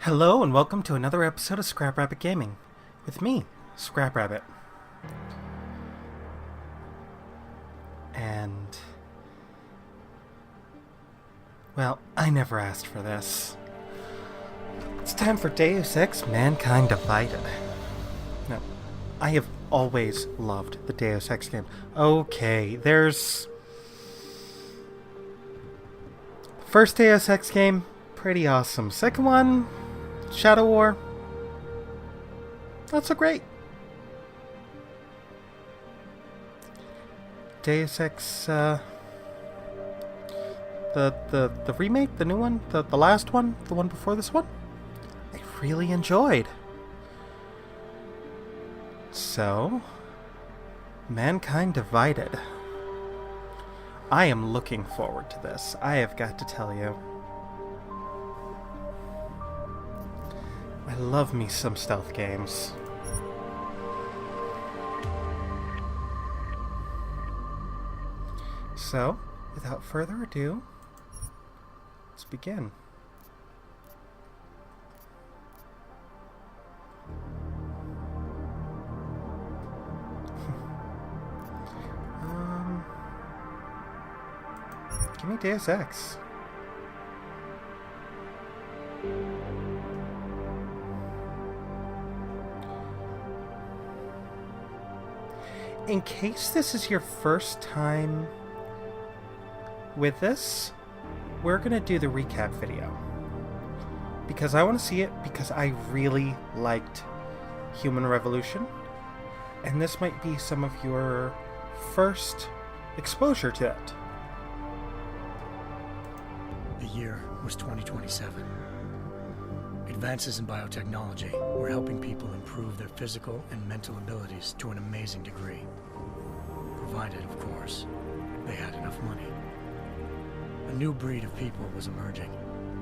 Hello and welcome to another episode of Scrap Rabbit Gaming with me, Scrap Rabbit. And well, I never asked for this. It's time for Deus Ex: Mankind Divided. Now, I have always loved the Deus Ex game. Okay, there's first Deus Ex game, pretty awesome. Second one, Shadow War, not so great. Deus Ex, the remake, the new one, the last one, the one before this one, I really enjoyed. So, Mankind Divided. I am looking forward to this, I have got to tell you. I love me some stealth games. So, without further ado, let's begin. Give me Deus Ex. In case this is your first time with this, we're going to do the recap video. Because I want to see it, because I really liked Human Revolution. And this might be some of your first exposure to it. The year was 2027. Advances in biotechnology were helping people improve their physical and mental abilities to an amazing degree. Provided, of course, they had enough money. A new breed of people was emerging,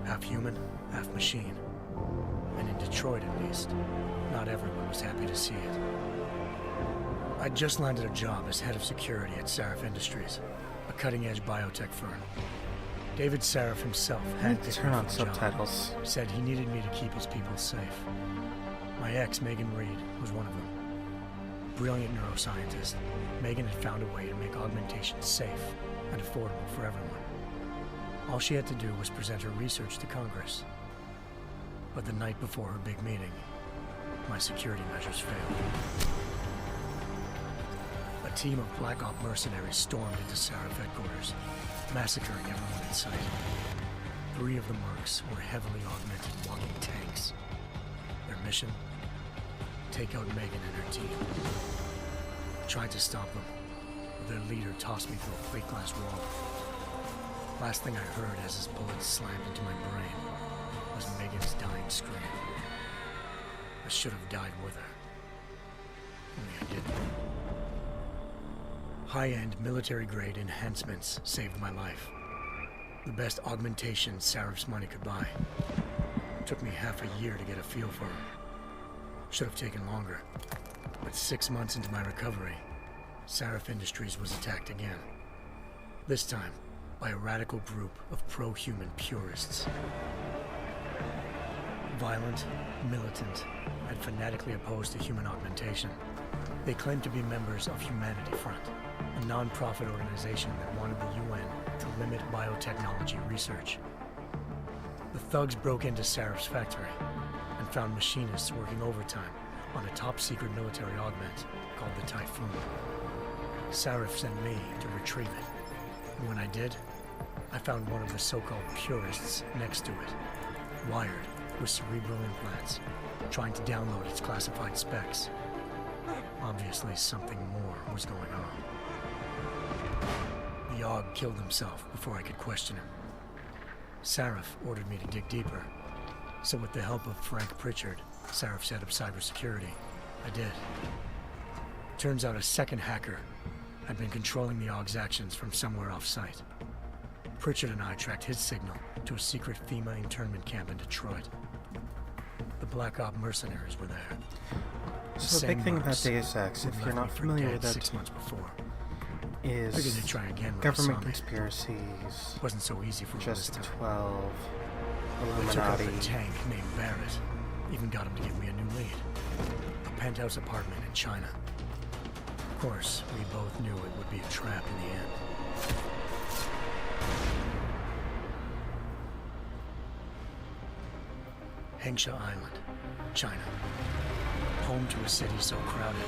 half human, half machine. And in Detroit, at least, not everyone was happy to see it. I'd just landed a job as head of security at Sarif Industries, a cutting-edge biotech firm. David Sarif himself handpicked me turn on for the subtitles. job, said he needed me to keep his people safe. My ex, Megan Reed, was one of them. Brilliant neuroscientist, Megan had found a way to make augmentation safe and affordable for everyone. All she had to do was present her research to Congress. But the night before her big meeting, my security measures failed. A team of Black Op mercenaries stormed into Sarif headquarters, massacring everyone in sight. 3 of the mercs were heavily augmented walking tanks. Their mission? Take out Megan and her team. I tried to stop them, but their leader tossed me through a plate glass wall. Last thing I heard as his bullets slammed into my brain was Megan's dying scream. I should have died with her. Only I didn't. High-end military-grade enhancements saved my life. The best augmentation Sarif's money could buy. It took me half a year to get a feel for her. Should have taken longer. But 6 months into my recovery, Sarif Industries was attacked again. This time, by a radical group of pro-human purists. Violent, militant, and fanatically opposed to human augmentation. They claimed to be members of Humanity Front, a non-profit organization that wanted the UN to limit biotechnology research. The thugs broke into Sarif's factory and found machinists working overtime on a top-secret military augment called the Typhoon. Sarif sent me to retrieve it, and when I did, I found one of the so-called purists next to it, wired with cerebral implants, trying to download its classified specs. Obviously, something more was going on. The Aug killed himself before I could question him. Sarif ordered me to dig deeper, so with the help of Frank Pritchard, Sarif's head of cybersecurity, I did. Turns out a second hacker had been controlling the Aug's actions from somewhere off-site. Pritchard and I tracked his signal to a secret FEMA internment camp in Detroit. The Black Op mercenaries were there. So the big thing about Deus Ex, if you're not familiar with it, 6 months before. is Figured they'd try again when government they saw me. conspiracies, Wasn't so easy for me this just time. 12, I took out Illuminati. a tank named Barrett. Even got him to give me a new lead. A penthouse apartment in China. Of course, we both knew it would be a trap in the end. Hengsha Island, China. Home to a city so crowded,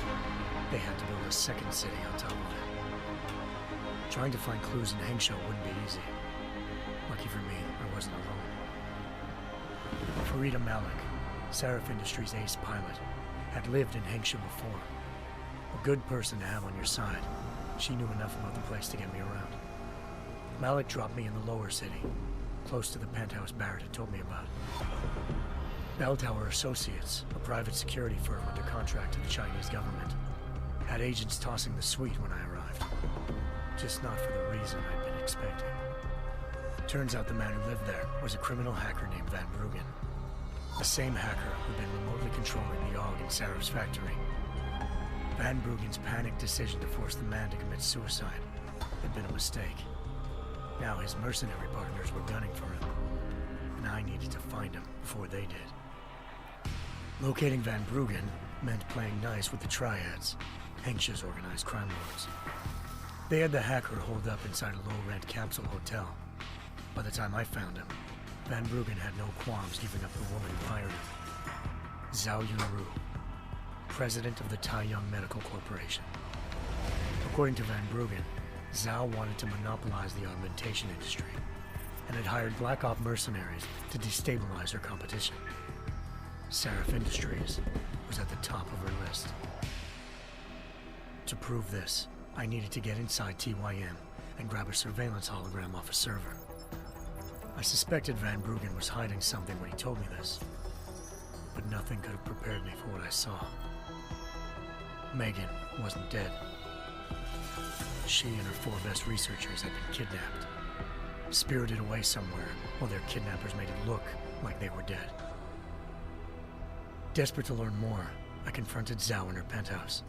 they had to build a second city on top of it. Trying to find clues in Hengsha wouldn't be easy. Lucky for me, I wasn't alone. Farida Malik, Sarif Industries' ace pilot, had lived in Hengsha before. A good person to have on your side. She knew enough about the place to get me around. Malik dropped me in the lower city, close to the penthouse Barrett had told me about. Bell Tower Associates, a private security firm under contract to the Chinese government, had agents tossing the suite when I arrived. Just not for the reason I'd been expecting. Turns out the man who lived there was a criminal hacker named Van Bruggen. The same hacker who'd been remotely controlling the AUG in Sarif's factory. Van Bruggen's panicked decision to force the man to commit suicide had been a mistake. Now his mercenary partners were gunning for him, and I needed to find him before they did. Locating Van Bruggen meant playing nice with the Triads, Hengsha's organized crime lords. They had the hacker holed up inside a low-rent capsule hotel. By the time I found him, Van Bruggen had no qualms giving up the woman who hired him. Zhao Yunru, president of the Taiyang Medical Corporation. According to Van Bruggen, Zhao wanted to monopolize the augmentation industry and had hired Black Op mercenaries to destabilize her competition. Sarif Industries was at the top of her list. To prove this, I needed to get inside TYM and grab a surveillance hologram off a server. I suspected Van Bruggen was hiding something when he told me this, but nothing could have prepared me for what I saw. Megan wasn't dead. She and her 4 best researchers had been kidnapped, spirited away somewhere while their kidnappers made it look like they were dead. Desperate to learn more, I confronted Zhao in her penthouse.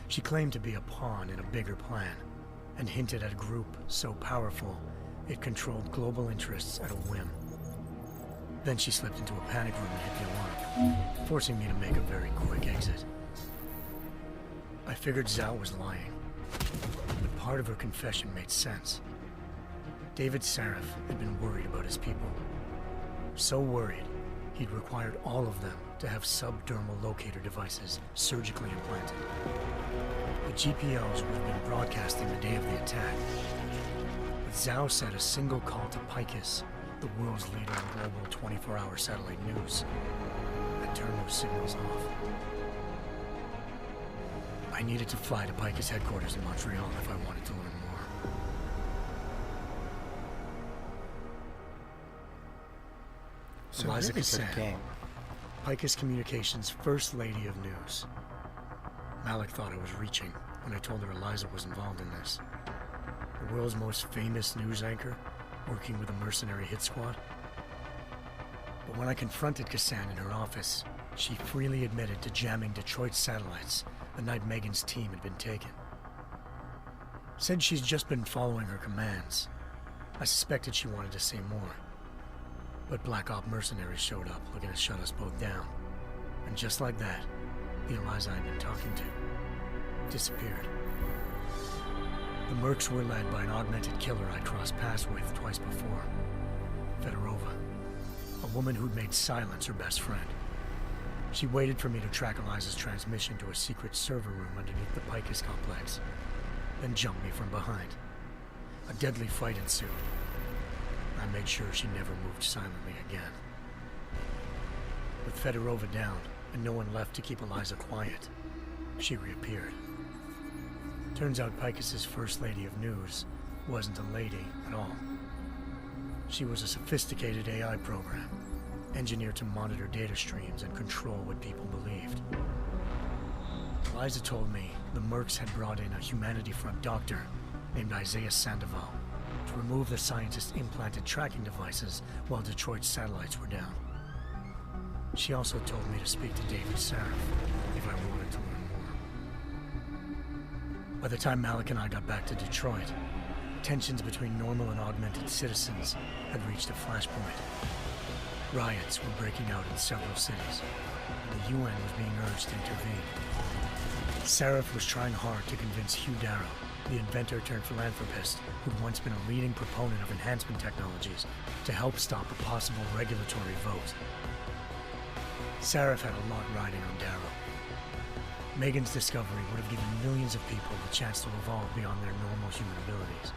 She claimed to be a pawn in a bigger plan, and hinted at a group so powerful it controlled global interests at a whim. Then she slipped into a panic room and hit the alarm, forcing me to make a very quick exit. I figured Zhao was lying, but part of her confession made sense. David Sarif had been worried about his people. So worried, he'd required all of them to have subdermal locator devices surgically implanted. The GPOs would have been broadcasting the day of the attack. But Zhao said a single call to Picus, the world's leader in global 24-hour satellite news, had turned those signals off. I needed to fly to Picus headquarters in Montreal if I wanted to learn more. So Eliza really good Cassan, game. Picus Communications' First Lady of News. Malik thought I was reaching when I told her Eliza was involved in this. The world's most famous news anchor, working with a mercenary hit squad. But when I confronted Cassan in her office, she freely admitted to jamming Detroit's satellites the night Megan's team had been taken. Said she's just been following her commands. I suspected she wanted to say more. But Black Op mercenaries showed up looking to shut us both down. And just like that, the Eliza I'd been talking to disappeared. The Mercs were led by an augmented killer I'd crossed paths with twice before. Fedorova, a woman who'd made silence her best friend. She waited for me to track Eliza's transmission to a secret server room underneath the Picus complex, then jumped me from behind. A deadly fight ensued. I made sure she never moved silently again. With Fedorova down, and no one left to keep Eliza quiet, she reappeared. Turns out Picus's First Lady of News wasn't a lady at all. She was a sophisticated AI program, engineered to monitor data streams and control what people believed. Eliza told me the Mercs had brought in a Humanity Front doctor named Isaiah Sandoval to remove the scientist's implanted tracking devices while Detroit's satellites were down. She also told me to speak to David Sarif if I wanted to learn more. By the time Malik and I got back to Detroit, tensions between normal and augmented citizens had reached a flashpoint. Riots were breaking out in several cities, and the UN was being urged to intervene. Seraph was trying hard to convince Hugh Darrow, the inventor turned philanthropist who'd once been a leading proponent of enhancement technologies, to help stop a possible regulatory vote. Seraph had a lot riding on Darrow. Megan's discovery would have given millions of people the chance to evolve beyond their normal human abilities,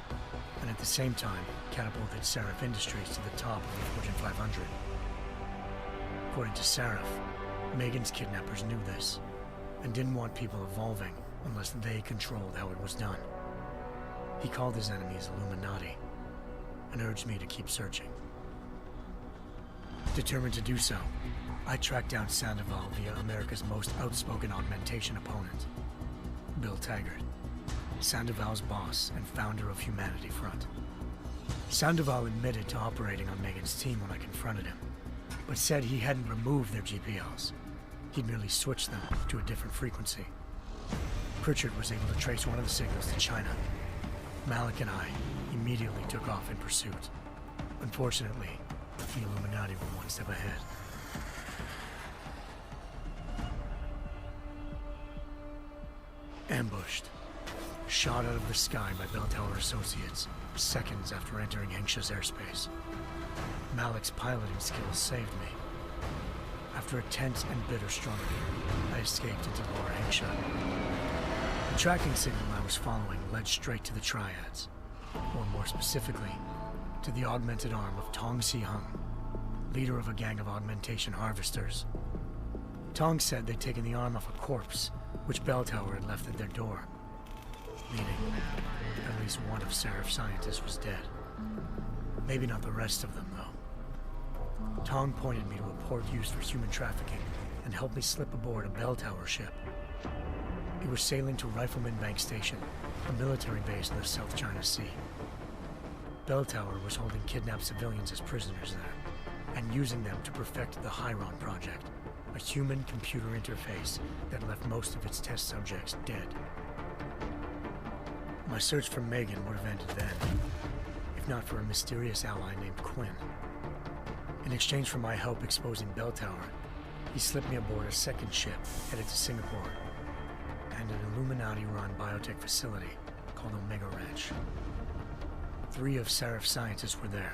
and at the same time catapulted Seraph Industries to the top of the Fortune 500. According to Seraph, Megan's kidnappers knew this, and didn't want people evolving unless they controlled how it was done. He called his enemies Illuminati, and urged me to keep searching. Determined to do so, I tracked down Sandoval via America's most outspoken augmentation opponent, Bill Taggart, Sandoval's boss and founder of Humanity Front. Sandoval admitted to operating on Megan's team when I confronted him, but said he hadn't removed their GPLs. He'd merely switched them to a different frequency. Pritchard was able to trace one of the signals to China. Malik and I immediately took off in pursuit. Unfortunately, the Illuminati were one step ahead. Ambushed. Shot out of the sky by Bell Tower Associates, seconds after entering Hengsha's airspace. Malik's piloting skills saved me. After a tense and bitter struggle, I escaped into Lower Hengsha. The tracking signal I was following led straight to the Triads, or more specifically, to the augmented arm of Tong Si-hung, leader of a gang of augmentation harvesters. Tong said they'd taken the arm off a corpse, which Bell Tower had left at their door, meaning at least one of Seraph's scientists was dead. Maybe not the rest of them, though. Tong pointed me to a port used for human trafficking and helped me slip aboard a Bell Tower ship. It was sailing to Rifleman Bank Station, a military base in the South China Sea. Bell Tower was holding kidnapped civilians as prisoners there, and using them to perfect the Hyron Project, a human-computer interface that left most of its test subjects dead. My search for Megan would have ended then, if not for a mysterious ally named Quinn. In exchange for my help exposing Bell Tower, he slipped me aboard a second ship headed to Singapore, and an Illuminati-run biotech facility called Omega Ranch. 3 of Seraph's scientists were there,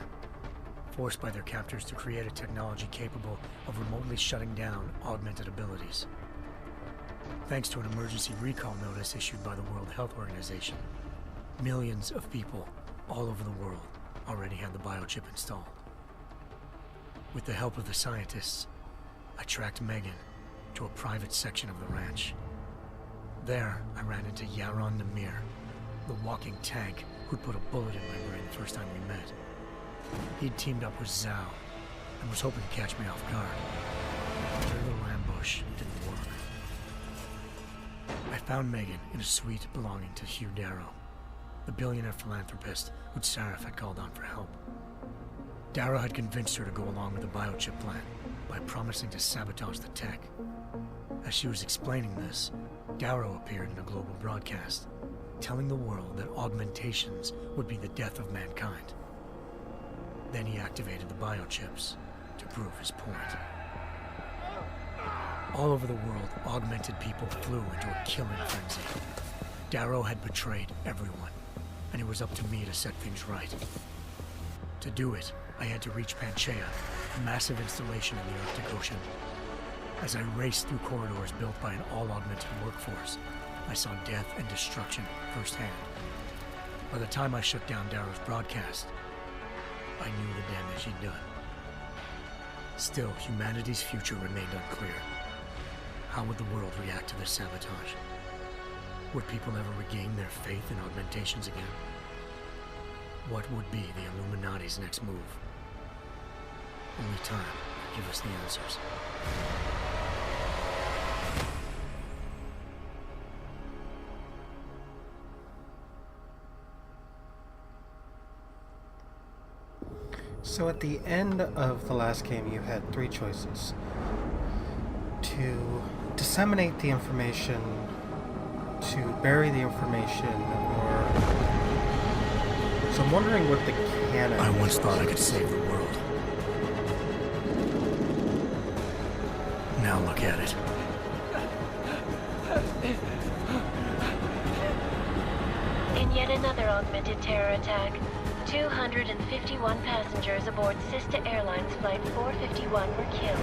forced by their captors to create a technology capable of remotely shutting down augmented abilities. Thanks to an emergency recall notice issued by the World Health Organization, millions of people all over the world already had the biochip installed. With the help of the scientists, I tracked Megan to a private section of the ranch. There, I ran into Yaron Namir, the walking tank who'd put a bullet in my brain the first time we met. He'd teamed up with Zhao and was hoping to catch me off guard. Their little ambush didn't work. I found Megan in a suite belonging to Hugh Darrow, the billionaire philanthropist who'd Seraph had called on for help. Darrow had convinced her to go along with the biochip plan by promising to sabotage the tech. As she was explaining this, Darrow appeared in a global broadcast, telling the world that augmentations would be the death of mankind. Then he activated the biochips to prove his point. All over the world, augmented people flew into a killing frenzy. Darrow had betrayed everyone, and it was up to me to set things right. To do it, I had to reach Panchaea, a massive installation in the Arctic Ocean. As I raced through corridors built by an all-augmented workforce, I saw death and destruction firsthand. By the time I shut down Darrow's broadcast, I knew the damage he'd done. Still, humanity's future remained unclear. How would the world react to this sabotage? Would people ever regain their faith in augmentations again? What would be the Illuminati's next move? Only time will give us the answers. So at the end of the last game, you had 3 choices. To disseminate the information, to bury the information, or... So I'm wondering what the canon... I once thought I could save the world. Now look at it. In yet another augmented terror attack, 251 passengers aboard Sister Airlines Flight 451 were killed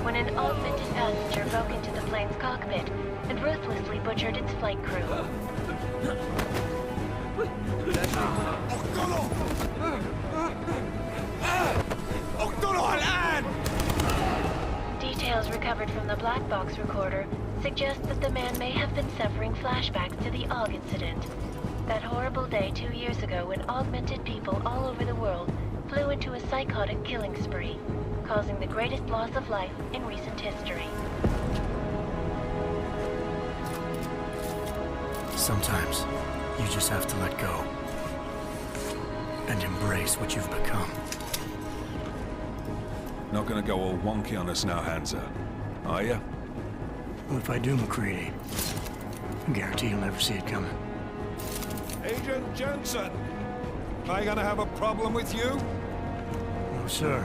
when an augmented passenger broke into the plane's cockpit and ruthlessly butchered its flight crew. Details recovered from the black box recorder suggest that the man may have been suffering flashbacks to the AUG incident. That horrible day 2 years ago when augmented people all over the world flew into a psychotic killing spree, causing the greatest loss of life in recent history. Sometimes, you just have to let go. And embrace what you've become. Not gonna go all wonky on us now, Hansa, are ya? Well, if I do, MacLeod, I guarantee you'll never see it coming. Agent Jensen! Am I gonna have a problem with you? No, sir.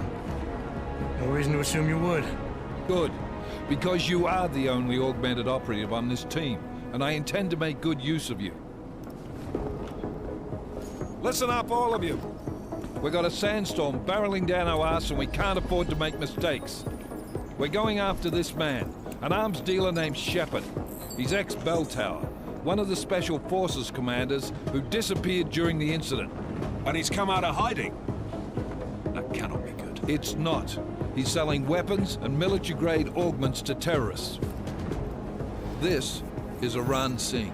No reason to assume you would. Good, because you are the only augmented operative on this team, and I intend to make good use of you. Listen up, all of you. We got a sandstorm barreling down our arse and we can't afford to make mistakes. We're going after this man, an arms dealer named Shepard. He's ex-Bell Tower, one of the Special Forces commanders who disappeared during the incident. And he's come out of hiding? That cannot be good. It's not. He's selling weapons and military-grade augments to terrorists. This is Aran Singh,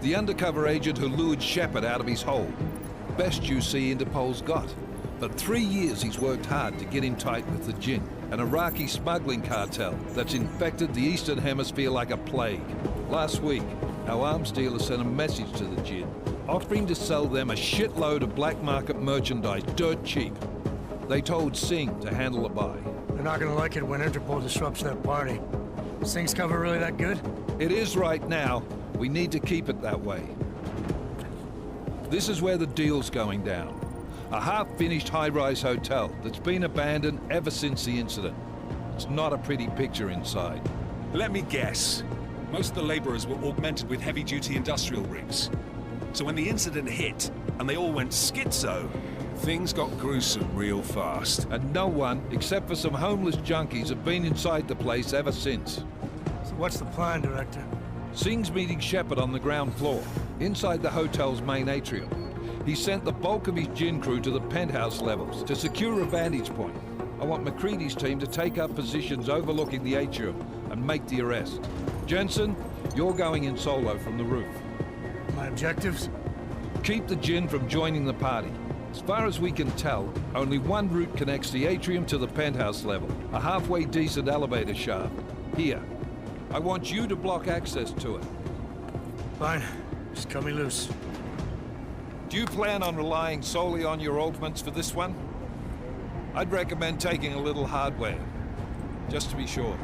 the undercover agent who lured Shepard out of his hole. Best you see Interpol's got. But 3 years he's worked hard to get him tight with the Jinn, an Iraqi smuggling cartel that's infected the Eastern Hemisphere like a plague. Last week, our arms dealer sent a message to the Jinn, offering to sell them a shitload of black market merchandise dirt cheap. They told Singh to handle the buy. They're not gonna like it when Interpol disrupts their party. Singh's cover really that good? It is right now. We need to keep it that way. This is where the deal's going down. A half-finished high-rise hotel that's been abandoned ever since the incident. It's not a pretty picture inside. Let me guess. Most of the laborers were augmented with heavy-duty industrial rigs. So when the incident hit, and they all went schizo, things got gruesome real fast. And no one, except for some homeless junkies, have been inside the place ever since. So what's the plan, Director? Singh's meeting Shepard on the ground floor, inside the hotel's main atrium. He sent the bulk of his Jinn crew to the penthouse levels to secure a vantage point. I want MacCready's team to take up positions overlooking the atrium and make the arrest. Jensen, you're going in solo from the roof. My objectives? Keep the Jinn from joining the party. As far as we can tell, only one route connects the atrium to the penthouse level, a halfway decent elevator shaft. Here. I want you to block access to it. Fine. Just cut me loose. Do you plan on relying solely on your augments for this one? I'd recommend taking a little hardware, just to be sure.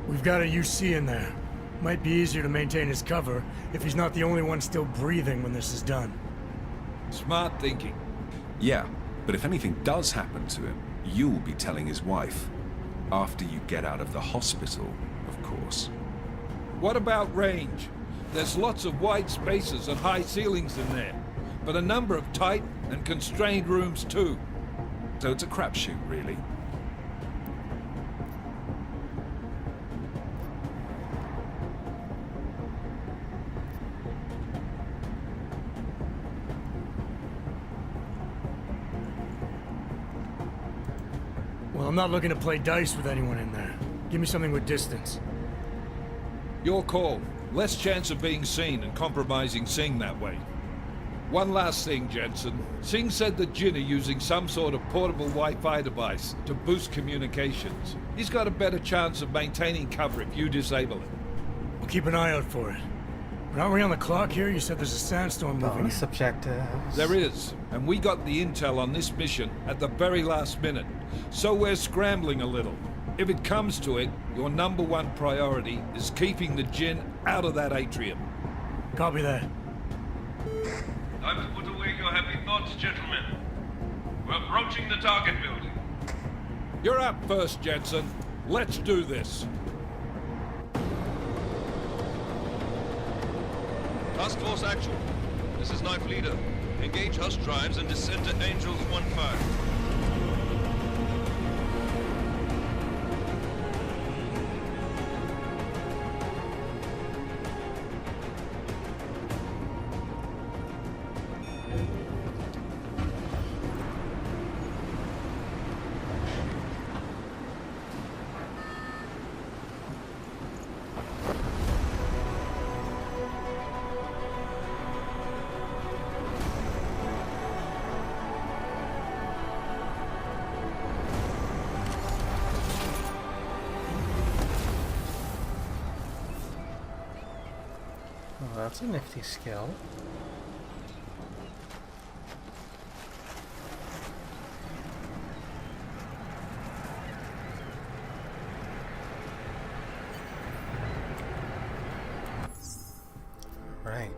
We've got a UC in there. Might be easier to maintain his cover if he's not the only one still breathing when this is done. Smart thinking. Yeah, but if anything does happen to him, you'll be telling his wife. After you get out of the hospital, of course. What about range? There's lots of wide spaces and high ceilings in there, but a number of tight and constrained rooms too. So it's a crapshoot, really. Well, I'm not looking to play dice with anyone in there. Give me something with distance. Your call. Less chance of being seen and compromising Singh that way. One last thing, Jensen. Singh said the Jinn are using some sort of portable Wi-Fi device to boost communications. He's got a better chance of maintaining cover if you disable it. We'll keep an eye out for it. But aren't we on the clock here? You said there's a sandstorm moving. Bonus objectives. There is, and we got the intel on this mission at the very last minute, so we're scrambling a little. If it comes to it, your #1 priority is keeping the Jinn out of that atrium. Copy that. Time to put away your happy thoughts, gentlemen. We're approaching the target building. You're up first, Jensen. Let's do this. Task Force Actual. This is Knife Leader. Engage Hush drives and descend to Angels 1-5. Well, that's a nifty skill. Right.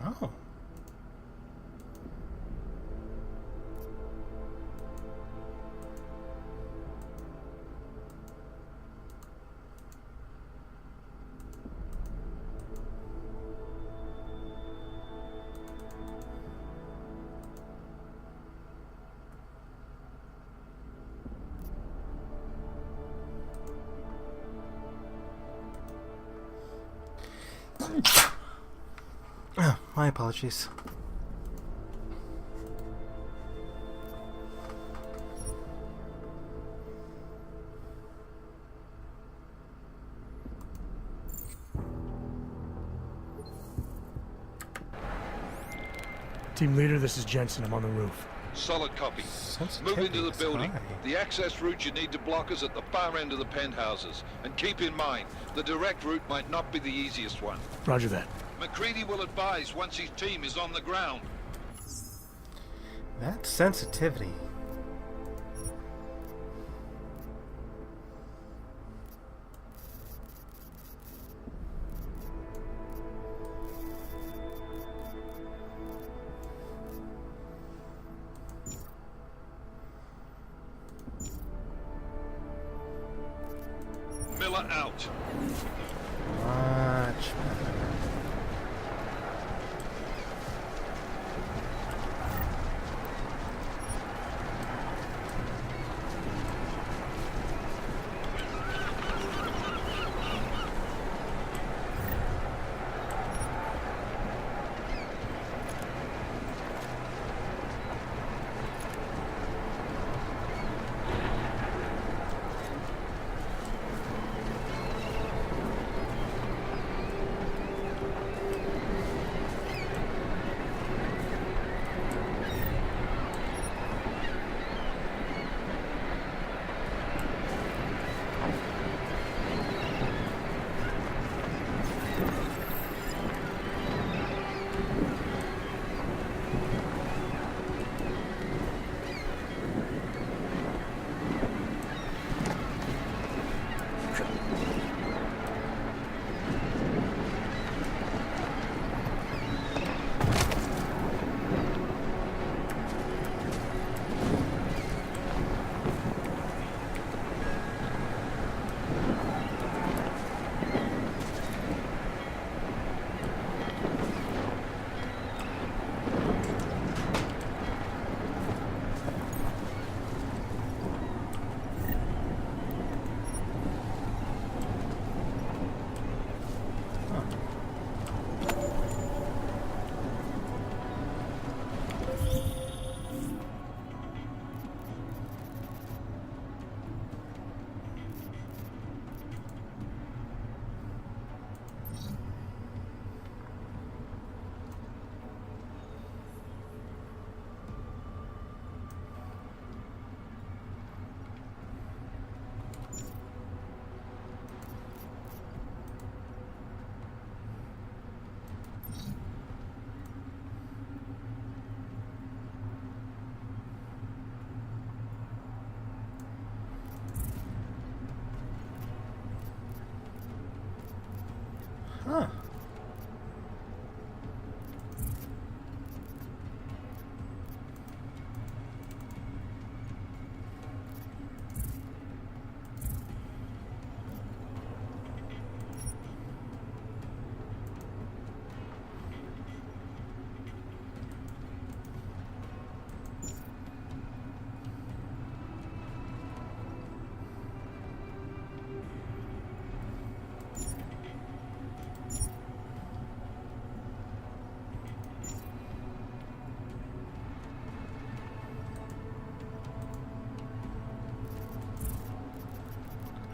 Oh. Oh, my apologies. Team leader, this is Jensen. I'm on the roof. Solid copy. Sensitivity Move into the is building. high. The access route you need to block is at the far end of the penthouses. And keep in mind, the direct route might not be the easiest one. Roger that. McCready will advise once his team is on the ground. That sensitivity. Miller out. Much better.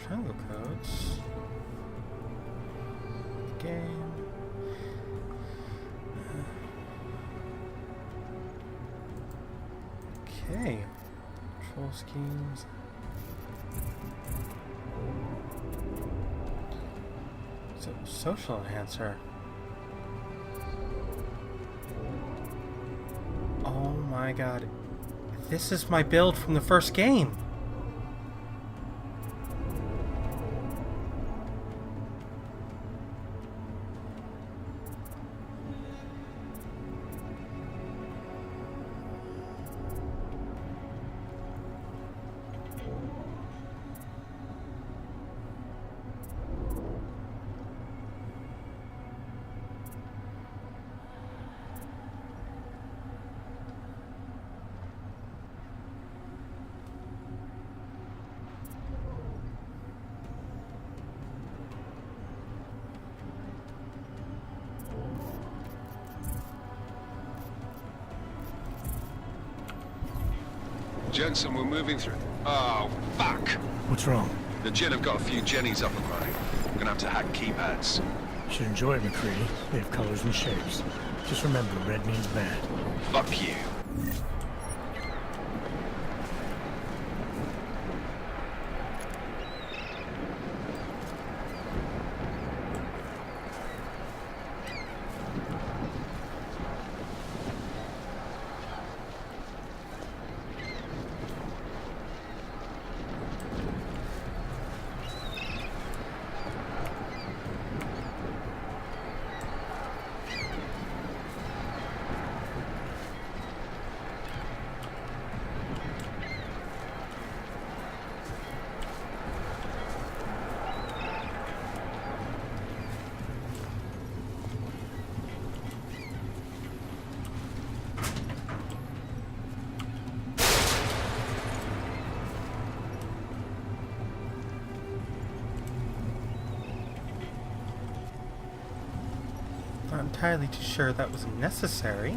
triangle codes. Game. Okay. Control schemes. So, social enhancer. Oh my god. This is my build from the first game. Jensen, we're moving through. Oh, fuck! What's wrong? The Gen have got a few Jennies up and running. We're gonna have to hack keypads. You should enjoy it, McCready. They have colors and shapes. Just remember, red means bad. Fuck you. Not entirely too sure that was necessary.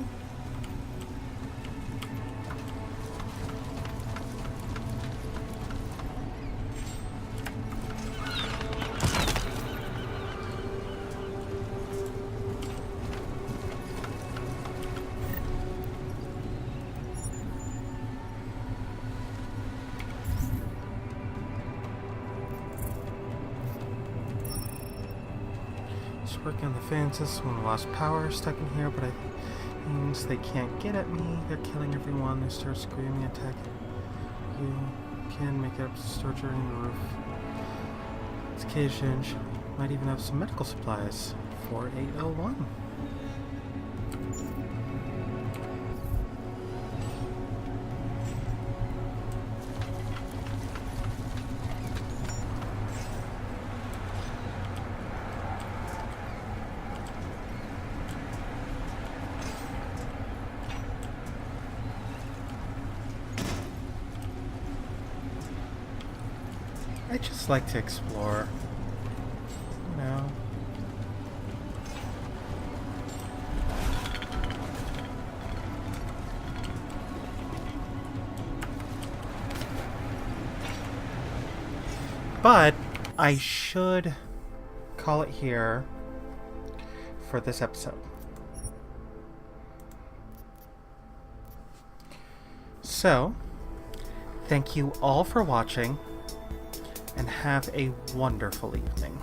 Working on the fences when we lost power, stuck in here, but I means they can't get at me. They're killing everyone. They start screaming, attacking. You can make it up to the storage area in the roof. It's caged in. Might even have some medical supplies. 4801. I just like to explore, you know. But I should call it here for this episode. So, thank you all for watching, and have a wonderful evening.